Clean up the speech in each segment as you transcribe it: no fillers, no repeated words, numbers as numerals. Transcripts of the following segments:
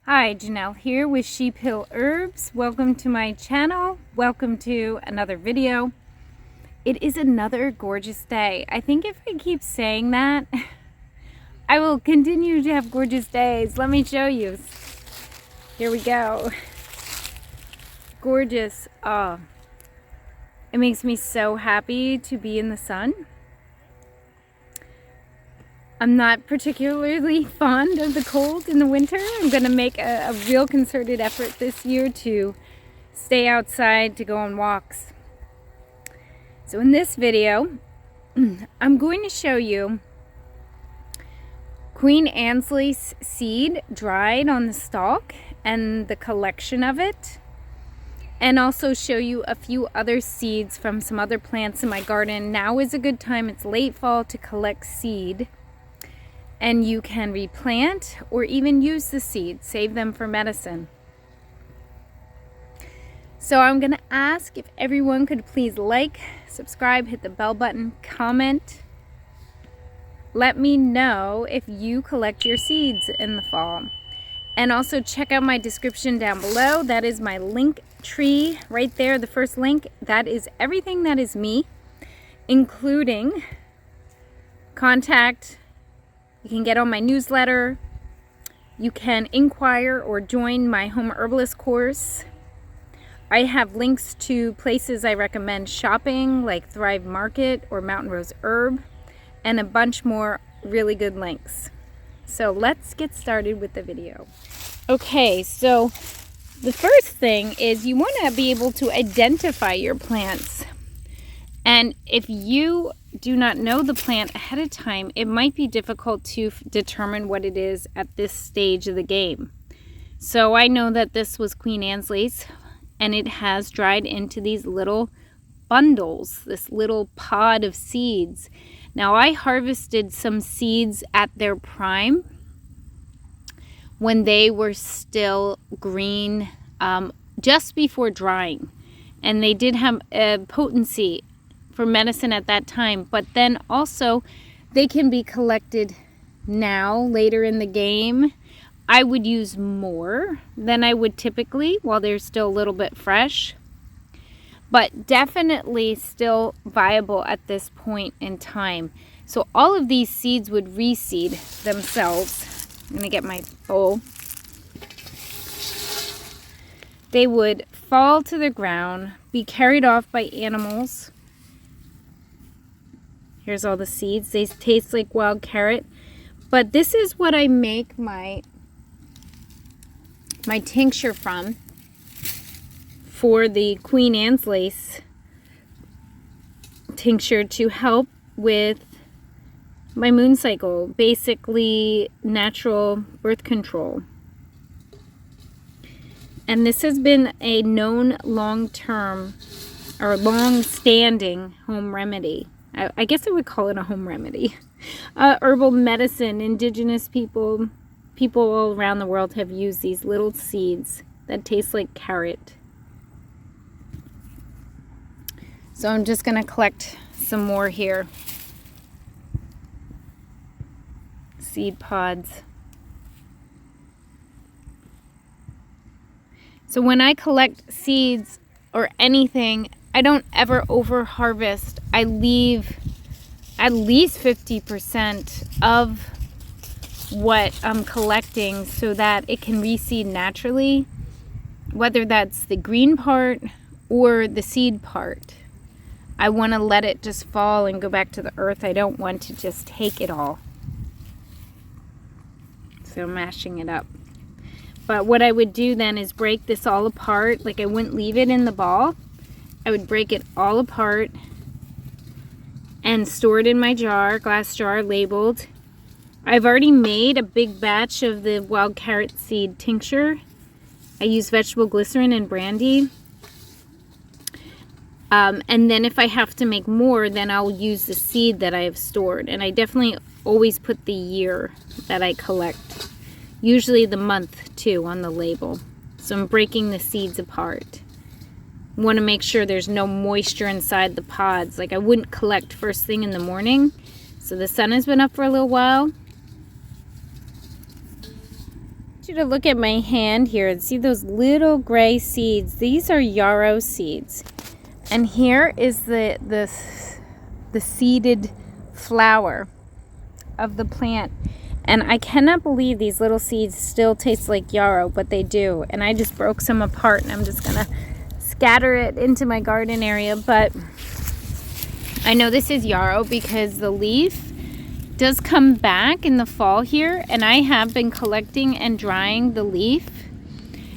Hi, Janelle here with Sheep Hill Herbs. Welcome to my channel. Welcome to another video. It is another gorgeous day. I think if I keep saying that, I will continue to have gorgeous days. Let me show you. Here we go. Gorgeous. Oh, it makes me so happy to be in the sun. I'm not particularly fond of the cold in the winter. I'm going to make a real concerted effort this year to stay outside, to go on walks. So in this video, I'm going to show you Queen Annesley's seed dried on the stalk and the collection of it. And also show you a few other seeds from some other plants in my garden. Now is a good time. It's late fall to collect seed. And you can replant or even use the seeds, save them for medicine. So I'm going to ask if everyone could please like, subscribe, hit the bell button, comment. Let me know if you collect your seeds in the fall. And also check out my description down below. That is my link tree right there, the first link. That is everything that is me, including contact. You can get on my newsletter. You can inquire or join my home herbalist course. I have links to places I recommend shopping, like Thrive Market or Mountain Rose Herb, and a bunch more really good links. So let's get started with the video. Okay, so the first thing is you want to be able to identify your plants. And if you do not know the plant ahead of time, it might be difficult to determine what it is at this stage of the game. So I know that this was Queen Annesley's, and it has dried into these little bundles, this little pod of seeds. Now I harvested some seeds at their prime when they were still green, just before drying. And they did have a potency for medicine at that time, but then also they can be collected now later in the game. I would use more than I would typically while they're still a little bit fresh, but definitely still viable at this point in time. So all of these seeds would reseed themselves. I'm gonna get my bowl. They would fall to the ground, be carried off by animals. Here's all the seeds. They taste like wild carrot. But this is what I make my tincture from for the Queen Annesley's tincture to help with my moon cycle. Basically natural birth control. And this has been a known long-term or long-standing home remedy. I guess I would call it a home remedy. Herbal medicine, indigenous people all around the world have used these little seeds that taste like carrot. So I'm just going to collect some more here. Seed pods. So when I collect seeds or anything, I don't ever over harvest. I leave at least 50% of what I'm collecting so that it can reseed naturally, whether that's the green part or the seed part. I want to let it just fall and go back to the earth. I don't want to just take it all. So I'm mashing it up. But what I would do then is break this all apart. Like I wouldn't leave it in the ball. I would break it all apart and store it in my jar, glass jar, labeled. I've already made a big batch of the wild carrot seed tincture. I use vegetable glycerin and brandy. And then if I have to make more, then I'll use the seed that I have stored. And I definitely always put the year that I collect. Usually the month too on the label. So I'm breaking the seeds apart. Want to make sure there's no moisture inside the pods. Like I wouldn't collect first thing in the morning. So the sun has been up for a little while. want you to look at my hand here and see those little gray seeds. These are yarrow seeds. And here is the seeded flower of the plant. And I cannot believe these little seeds still taste like yarrow, but they do. And I just broke some apart, and I'm just gonna scatter it into my garden area. But I know this is yarrow because the leaf does come back in the fall here, and I have been collecting and drying the leaf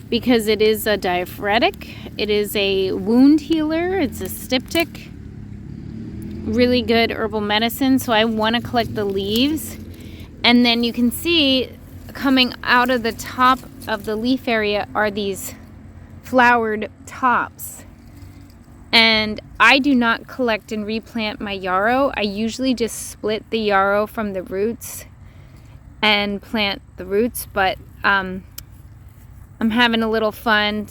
because it is a diaphoretic, it is a wound healer, it's a styptic, really good herbal medicine. So I want to collect the leaves. And then you can see coming out of the top of the leaf area are these flowered tops. And I do not collect and replant my yarrow. I usually just split the yarrow from the roots and plant the roots. But I'm having a little fun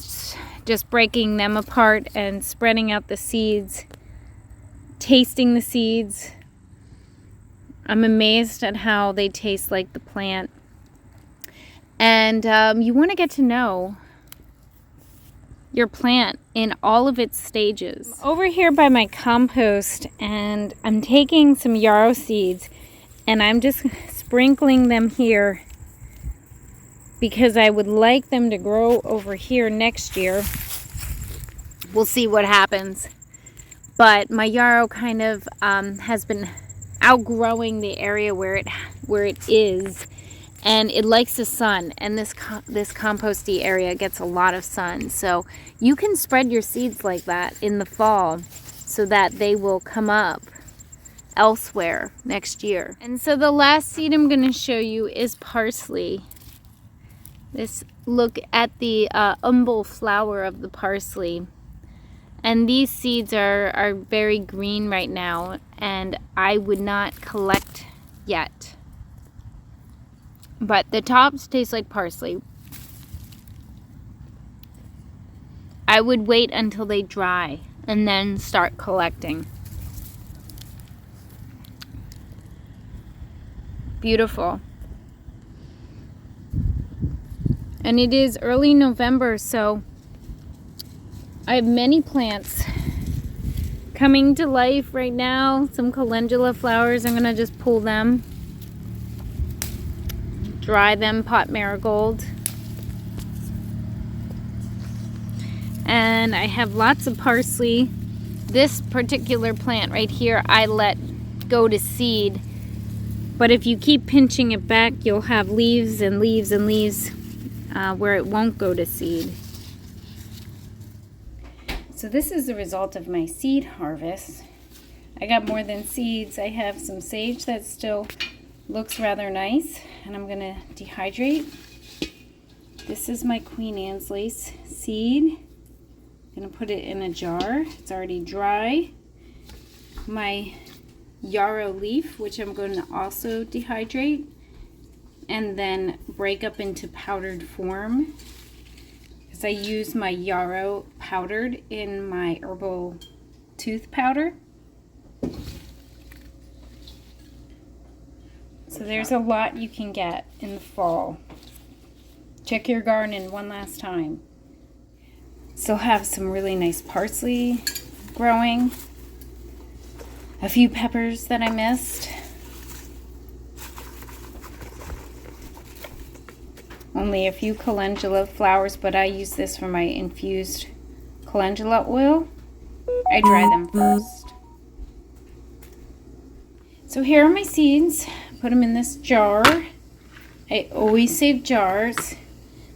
just breaking them apart and spreading out the seeds, tasting the seeds. I'm amazed at how they taste like the plant. And you want to get to know your plant in all of its stages. I'm over here by my compost, and I'm taking some yarrow seeds and I'm just sprinkling them here because I would like them to grow over here next year. We'll see what happens. But my yarrow kind of has been outgrowing the area where it is, and it likes the sun, and this composty area gets a lot of sun. So you can spread your seeds like that in the fall so that they will come up elsewhere next year. And so the last seed I'm going to show you is parsley. Look at the umbel flower of the parsley. And these seeds are very green right now, and I would not collect yet. But the tops taste like parsley. I would wait until they dry and then start collecting. Beautiful. And it is early November, so I have many plants coming to life right now. Some calendula flowers, I'm going to just pull them, dry them, pot marigold. And I have lots of parsley. This particular plant right here, I let go to seed. But if you keep pinching it back, you'll have leaves and leaves and leaves where it won't go to seed. So this is the result of my seed harvest. I got more than seeds. I have some sage that still looks rather nice, and I'm going to dehydrate. This is my Queen Anne's lace seed. I'm going to put it in a jar. It's already dry. My yarrow leaf, which I'm going to also dehydrate and then break up into powdered form. I use my yarrow powdered in my herbal tooth powder. So there's a lot you can get in the fall. Check your garden one last time. Still have some really nice parsley growing. A few peppers that I missed. Only a few calendula flowers, but I use this for my infused calendula oil. I dry them first. So here are my seeds. Put them in this jar. I always save jars.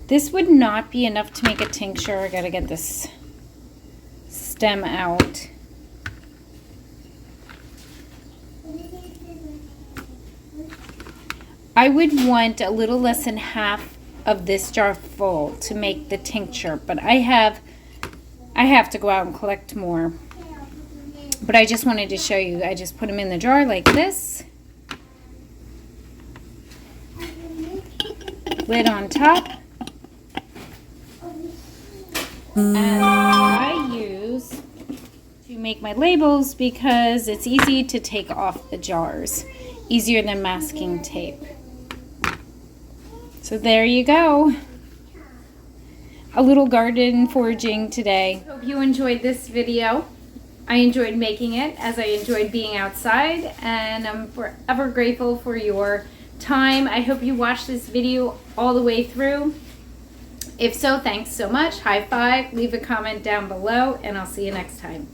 This would not be enough to make a tincture. I gotta get this stem out. I would want a little less than half of this jar full to make the tincture, but I have to go out and collect more. But I just wanted to show you. I just put them in the jar like this. Lid on top. And I use to make my labels because it's easy to take off the jars. Easier than masking tape. So there you go. A little garden foraging today. Hope you enjoyed this video. I enjoyed making it as I enjoyed being outside, and I'm forever grateful for your time. I hope you watched this video all the way through. If so, thanks so much. High five, leave a comment down below, and I'll see you next time.